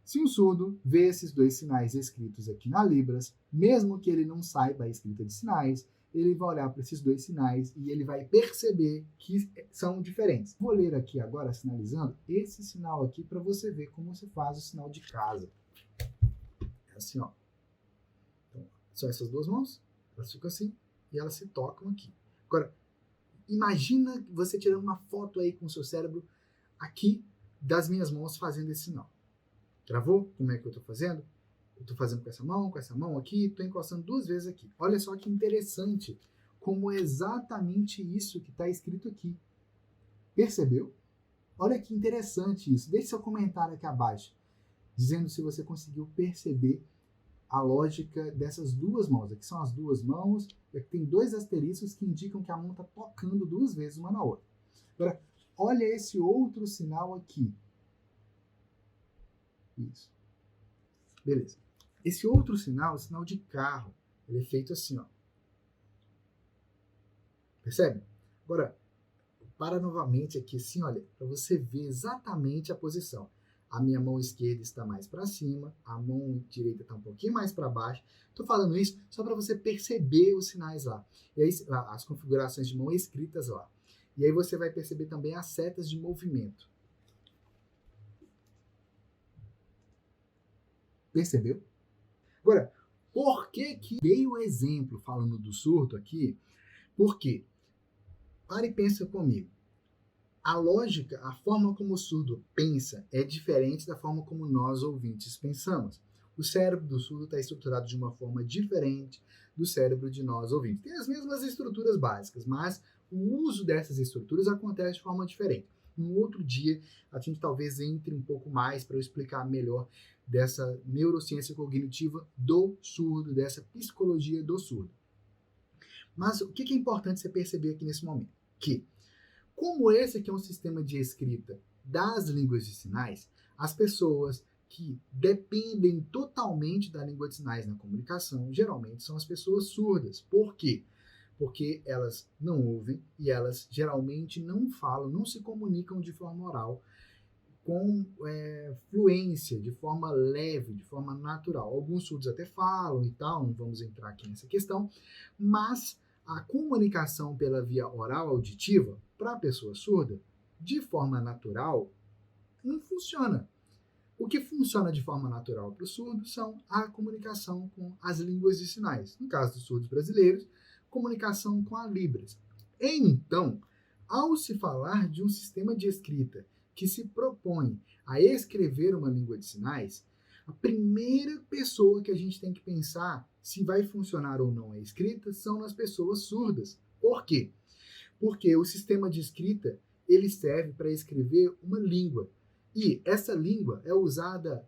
Se um surdo vê esses dois sinais escritos aqui na Libras, mesmo que ele não saiba a escrita de sinais, ele vai olhar para esses dois sinais e ele vai perceber que são diferentes. Vou ler aqui agora, sinalizando, esse sinal aqui para você ver como se faz o sinal de casa. É assim, ó. Então, são essas duas mãos, elas ficam assim e elas se tocam aqui. Agora, imagina você tirando uma foto aí com o seu cérebro aqui das minhas mãos fazendo esse sinal. Gravou? Como é que eu estou fazendo? Eu estou fazendo com essa mão aqui, estou encostando 2 vezes aqui. Olha só que interessante como é exatamente isso que está escrito aqui. Percebeu? Olha que interessante isso. Deixe seu comentário aqui abaixo, dizendo se você conseguiu perceber a lógica dessas duas mãos. Aqui são as duas mãos, e aqui tem 2 asteriscos que indicam que a mão está tocando 2 vezes uma na outra. Agora, olha esse outro sinal aqui. Isso. Beleza. Esse outro sinal é o sinal de carro. Ele é feito assim, ó. Percebe? Agora, para novamente aqui assim, olha, para você ver exatamente a posição. A minha mão esquerda está mais para cima, a mão direita está um pouquinho mais para baixo. Estou falando isso só para você perceber os sinais lá. E aí, as configurações de mão escritas lá. E aí você vai perceber também as setas de movimento. Percebeu? Agora, por que dei o exemplo falando do surdo aqui? Porque, para e pensa comigo. A lógica, a forma como o surdo pensa é diferente da forma como nós ouvintes pensamos. O cérebro do surdo está estruturado de uma forma diferente do cérebro de nós ouvintes. Tem as mesmas estruturas básicas, mas o uso dessas estruturas acontece de forma diferente. Um outro dia, a gente talvez entre um pouco mais para eu explicar melhor dessa neurociência cognitiva do surdo, dessa psicologia do surdo. Mas o que é importante você perceber aqui nesse momento? Que, como esse aqui é um sistema de escrita das línguas de sinais, as pessoas que dependem totalmente da língua de sinais na comunicação, geralmente são as pessoas surdas. Por quê? Porque elas não ouvem e elas geralmente não falam, não se comunicam de forma oral com fluência, de forma leve, de forma natural. Alguns surdos até falam e tal, não vamos entrar aqui nessa questão, mas a comunicação pela via oral auditiva, para a pessoa surda, de forma natural, não funciona. O que funciona de forma natural para o surdo são a comunicação com as línguas de sinais. No caso dos surdos brasileiros, comunicação com a Libras. Então, ao se falar de um sistema de escrita que se propõe a escrever uma língua de sinais, a primeira pessoa que a gente tem que pensar se vai funcionar ou não a escrita são nas pessoas surdas. Por quê? Porque o sistema de escrita ele serve para escrever uma língua. E essa língua é usada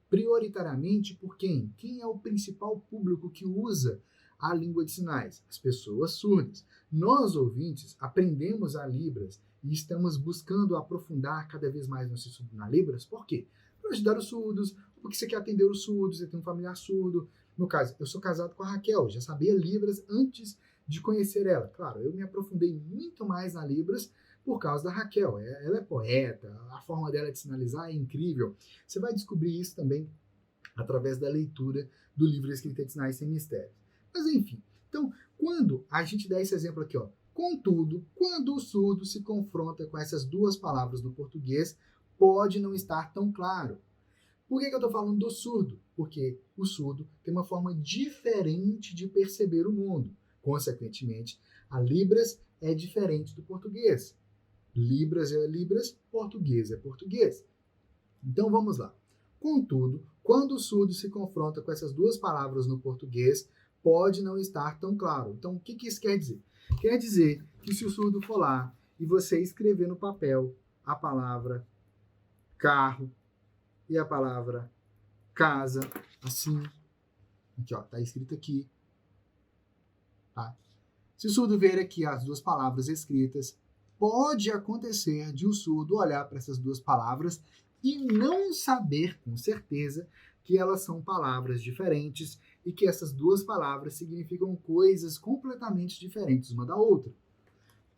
prioritariamente por quem? Quem é o principal público que usa a língua de sinais? As pessoas surdas. Nós, ouvintes, aprendemos a Libras e estamos buscando aprofundar cada vez mais nosso estudo na Libras. Por quê? Para ajudar os surdos, porque você quer atender os surdos, você tem um familiar surdo. No caso, eu sou casado com a Raquel, já sabia Libras antes de conhecer ela. Claro, eu me aprofundei muito mais na Libras por causa da Raquel. Ela é poeta, a forma dela de sinalizar é incrível. Você vai descobrir isso também através da leitura do livro Escrita de Sinais Sem Mistérios. Mas enfim, então, quando a gente dá esse exemplo aqui, ó, contudo, quando o surdo se confronta com essas duas palavras no português, pode não estar tão claro. Por que eu estou falando do surdo? Porque o surdo tem uma forma diferente de perceber o mundo. Consequentemente, a Libras é diferente do português. Libras é Libras, português é português. Então vamos lá. Contudo, quando o surdo se confronta com essas duas palavras no português, pode não estar tão claro. Então o que isso quer dizer? Quer dizer que se o surdo for lá e você escrever no papel a palavra carro e a palavra casa, assim, aqui ó, tá escrito aqui, tá? Se o surdo ver aqui as duas palavras escritas, pode acontecer de o surdo olhar para essas duas palavras e não saber com certeza que elas são palavras diferentes e que essas duas palavras significam coisas completamente diferentes uma da outra.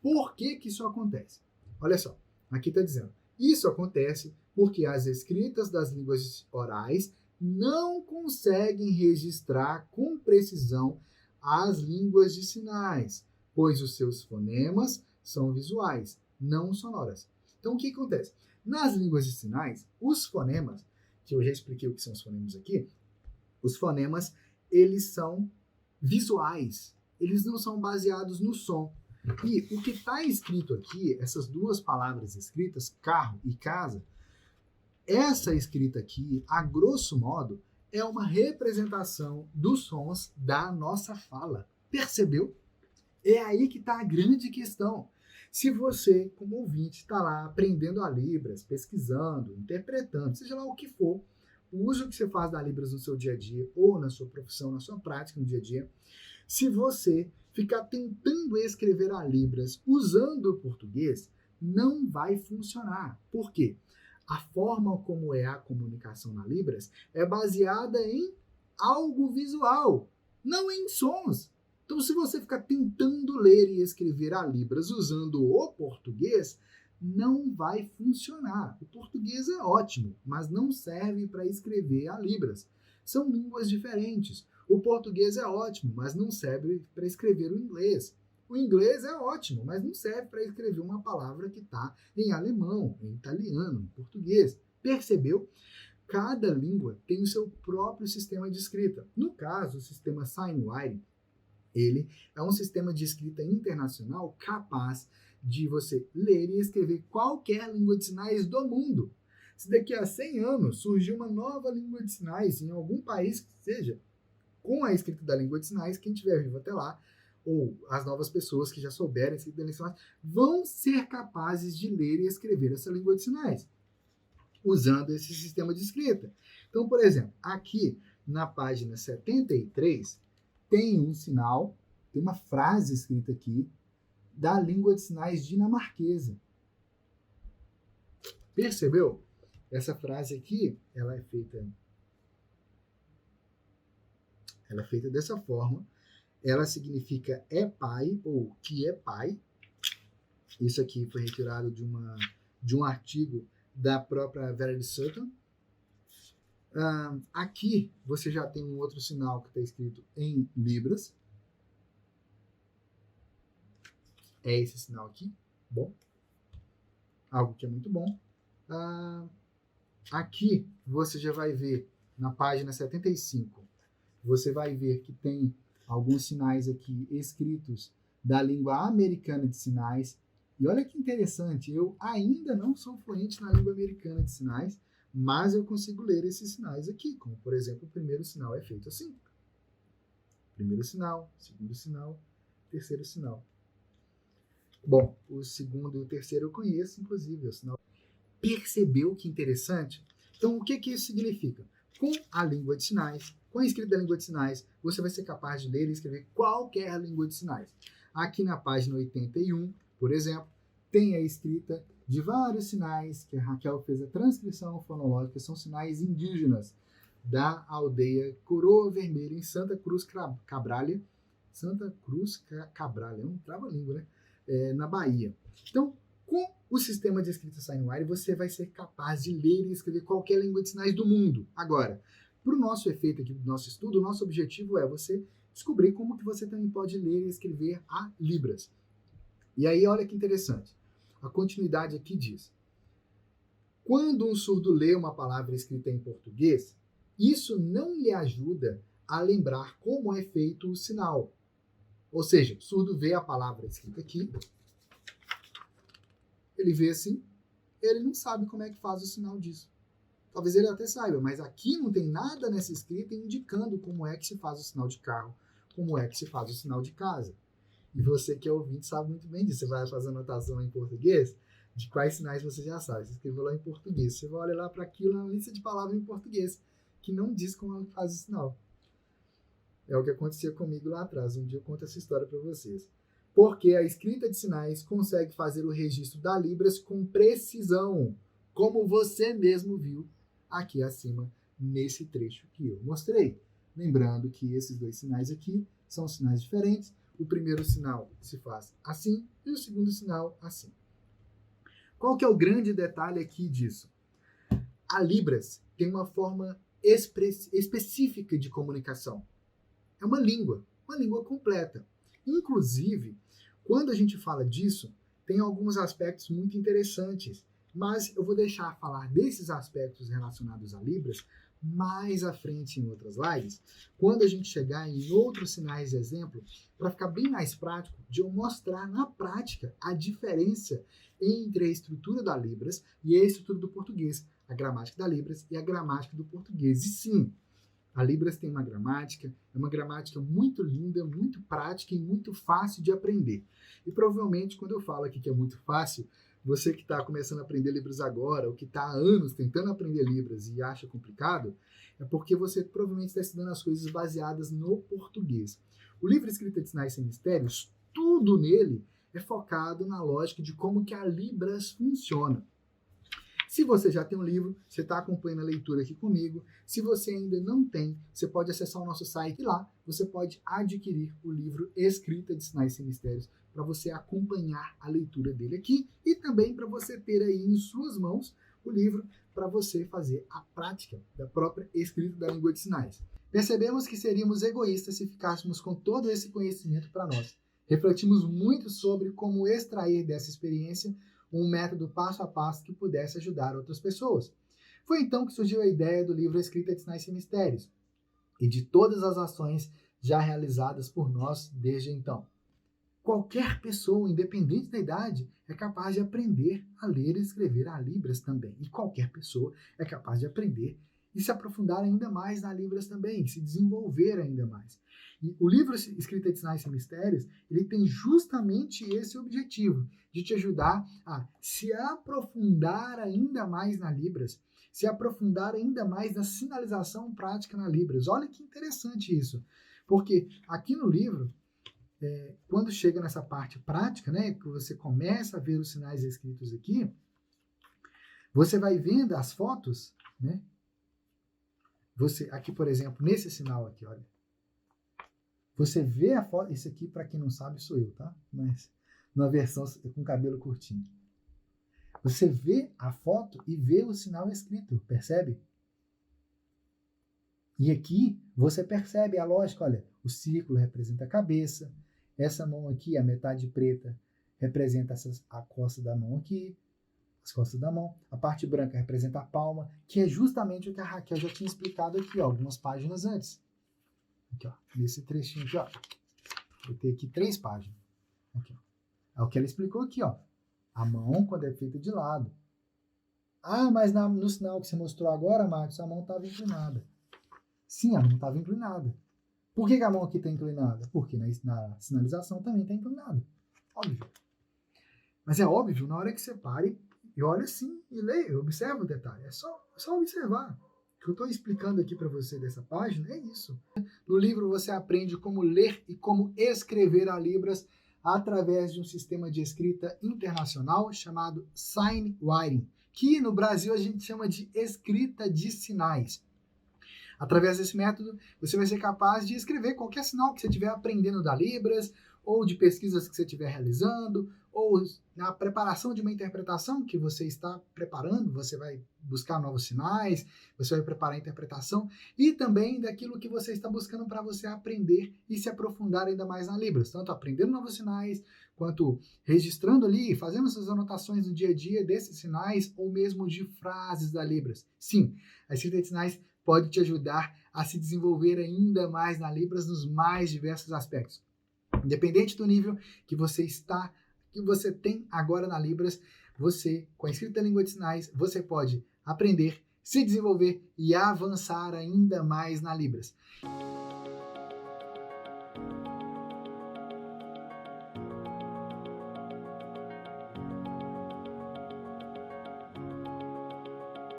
Por que isso acontece? Olha só, aqui está dizendo, isso acontece porque as escritas das línguas orais não conseguem registrar com precisão as línguas de sinais, pois os seus fonemas são visuais, não sonoras. Então, o que acontece? Nas línguas de sinais, os fonemas, que eu já expliquei o que são os fonemas aqui, os fonemas, eles são visuais, eles não são baseados no som. E o que está escrito aqui, essas duas palavras escritas, carro e casa, essa escrita aqui, a grosso modo, é uma representação dos sons da nossa fala. Percebeu? É aí que está a grande questão. Se você, como ouvinte, está lá aprendendo a Libras, pesquisando, interpretando, seja lá o que for, o uso que você faz da Libras no seu dia a dia, ou na sua profissão, na sua prática no dia a dia, se você ficar tentando escrever a Libras usando o português, não vai funcionar. Por quê? A forma como é a comunicação na Libras é baseada em algo visual, não em sons. Então, se você ficar tentando ler e escrever a Libras usando o português, não vai funcionar. O português é ótimo, mas não serve para escrever a Libras. São línguas diferentes. O português é ótimo, mas não serve para escrever o inglês. O inglês é ótimo, mas não serve para escrever uma palavra que está em alemão, em italiano, em português. Percebeu? Cada língua tem o seu próprio sistema de escrita. No caso, o sistema Signwriting, ele é um sistema de escrita internacional capaz de você ler e escrever qualquer língua de sinais do mundo. Se daqui a 100 anos surgir uma nova língua de sinais em algum país que seja, com a escrita da língua de sinais, quem estiver vivo até lá, ou as novas pessoas que já souberem escrita da língua de sinais, vão ser capazes de ler e escrever essa língua de sinais, usando esse sistema de escrita. Então, por exemplo, aqui na página 73, tem um sinal, tem uma frase escrita aqui, da língua de sinais dinamarquesa. Percebeu? Essa frase aqui, ela é feita dessa forma. Ela significa é pai, ou que é pai. Isso aqui foi retirado de um artigo da própria Verity Sutton. Aqui você já tem um outro sinal que está escrito em Libras. É esse sinal aqui. Bom. Algo que é muito bom. Aqui você já vai ver, na página 75, você vai ver que tem alguns sinais aqui escritos da língua americana de sinais. E olha que interessante, eu ainda não sou fluente na língua americana de sinais, mas eu consigo ler esses sinais aqui, como, por exemplo, o primeiro sinal é feito assim. Primeiro sinal, segundo sinal, terceiro sinal. Bom, o segundo e o terceiro eu conheço, inclusive, o sinal. Percebeu que interessante? Então, o que isso significa? Com a língua de sinais, com a escrita da língua de sinais, você vai ser capaz de ler e escrever qualquer língua de sinais. Aqui na página 81, por exemplo, tem a escrita de vários sinais que a Raquel fez a transcrição fonológica, são sinais indígenas da aldeia Coroa Vermelha, em Santa Cruz Cabralha. Santa Cruz Cabralha, é um trava-língua, né? Na Bahia. Então, com o sistema de escrita Signwriting, você vai ser capaz de ler e escrever qualquer língua de sinais do mundo. Agora, para o nosso efeito aqui do nosso estudo, o nosso objetivo é você descobrir como que você também pode ler e escrever a Libras. E aí, olha que interessante. A continuidade aqui diz: quando um surdo lê uma palavra escrita em português, isso não lhe ajuda a lembrar como é feito o sinal. Ou seja, o surdo vê a palavra escrita aqui, ele vê assim, ele não sabe como é que faz o sinal disso. Talvez ele até saiba, mas aqui não tem nada nessa escrita indicando como é que se faz o sinal de carro, como é que se faz o sinal de casa. E você que é ouvinte sabe muito bem disso. Você vai fazer anotação em português, de quais sinais você já sabe. Você escreveu lá em português. Você vai olhar lá para aquilo na lista de palavras em português, que não diz como faz o sinal. É o que acontecia comigo lá atrás. Um dia eu conto essa história para vocês. Porque a escrita de sinais consegue fazer o registro da Libras com precisão, como você mesmo viu aqui acima, nesse trecho que eu mostrei. Lembrando que esses dois sinais aqui são sinais diferentes. O primeiro sinal se faz assim e o segundo sinal assim. Qual que é o grande detalhe aqui disso? A Libras tem uma forma específica de comunicação. É uma língua completa. Inclusive, quando a gente fala disso, tem alguns aspectos muito interessantes, mas eu vou deixar falar desses aspectos relacionados a Libras mais à frente em outras lives, quando a gente chegar em outros sinais de exemplo, para ficar bem mais prático, de eu mostrar na prática a diferença entre a estrutura da Libras e a estrutura do português, a gramática da Libras e a gramática do português. E sim, a Libras tem uma gramática, é uma gramática muito linda, muito prática e muito fácil de aprender. E provavelmente, quando eu falo aqui que é muito fácil, você que está começando a aprender Libras agora, ou que está há anos tentando aprender Libras e acha complicado, é porque você provavelmente está estudando as coisas baseadas no português. O livro Escrita de Sinais Sem Mistérios, tudo nele é focado na lógica de como que a Libras funciona. Se você já tem um livro, você está acompanhando a leitura aqui comigo. Se você ainda não tem, você pode acessar o nosso site e lá você pode adquirir o livro Escrita de Sinais Sem Mistérios para você acompanhar a leitura dele aqui e também para você ter aí em suas mãos o livro para você fazer a prática da própria escrita da língua de sinais. Percebemos que seríamos egoístas se ficássemos com todo esse conhecimento para nós. Refletimos muito sobre como extrair dessa experiência um método passo a passo que pudesse ajudar outras pessoas. Foi então que surgiu a ideia do livro Escrita de Sinais Sem Mistérios e de todas as ações já realizadas por nós desde então. Qualquer pessoa, independente da idade, é capaz de aprender a ler e escrever a Libras também. E qualquer pessoa é capaz de aprender e se aprofundar ainda mais na Libras também, se desenvolver ainda mais. E o livro Escrita de Sinais Sem Mistérios, ele tem justamente esse objetivo, de te ajudar a se aprofundar ainda mais na Libras, se aprofundar ainda mais na sinalização prática na Libras. Olha que interessante isso, porque aqui no livro, quando chega nessa parte prática, né, que você começa a ver os sinais escritos aqui, você vai vendo as fotos, né? Você, aqui, por exemplo, nesse sinal aqui, olha. Você vê a foto, esse aqui, para quem não sabe, sou eu, tá? Mas numa versão com cabelo curtinho. Você vê a foto e vê o sinal escrito, percebe? E aqui você percebe a lógica, olha, o círculo representa a cabeça, essa mão aqui, a metade preta, representa a costa da mão aqui, as costas da mão, a parte branca representa a palma, que é justamente o que a Raquel já tinha explicado aqui, ó, algumas páginas antes. Aqui, ó, nesse trechinho aqui, ó. Vou ter aqui 3 páginas. Aqui, ó. É o que ela explicou aqui, ó. A mão, quando é feita de lado. Ah, mas no sinal que você mostrou agora, Marcos, a mão estava inclinada. Sim, a mão estava inclinada. Por que a mão aqui está inclinada? Porque na sinalização também está inclinada. Óbvio. Mas é óbvio, na hora que você pare e olha assim e leia, observa o detalhe. É só observar. O que eu estou explicando aqui para você dessa página é isso. No livro você aprende como ler e como escrever a Libras através de um sistema de escrita internacional chamado Sign Writing, que no Brasil a gente chama de escrita de sinais. Através desse método, você vai ser capaz de escrever qualquer sinal que você estiver aprendendo da Libras, ou de pesquisas que você estiver realizando, ou na preparação de uma interpretação que você está preparando, você vai buscar novos sinais, você vai preparar a interpretação, e também daquilo que você está buscando para você aprender e se aprofundar ainda mais na Libras, tanto aprendendo novos sinais, quanto registrando ali, fazendo essas anotações no dia a dia desses sinais, ou mesmo de frases da Libras. Sim, a escrita de sinais pode te ajudar a se desenvolver ainda mais na Libras nos mais diversos aspectos. Independente do nível que você tem agora na Libras, você, com a escrita da língua de sinais, você pode aprender, se desenvolver e avançar ainda mais na Libras.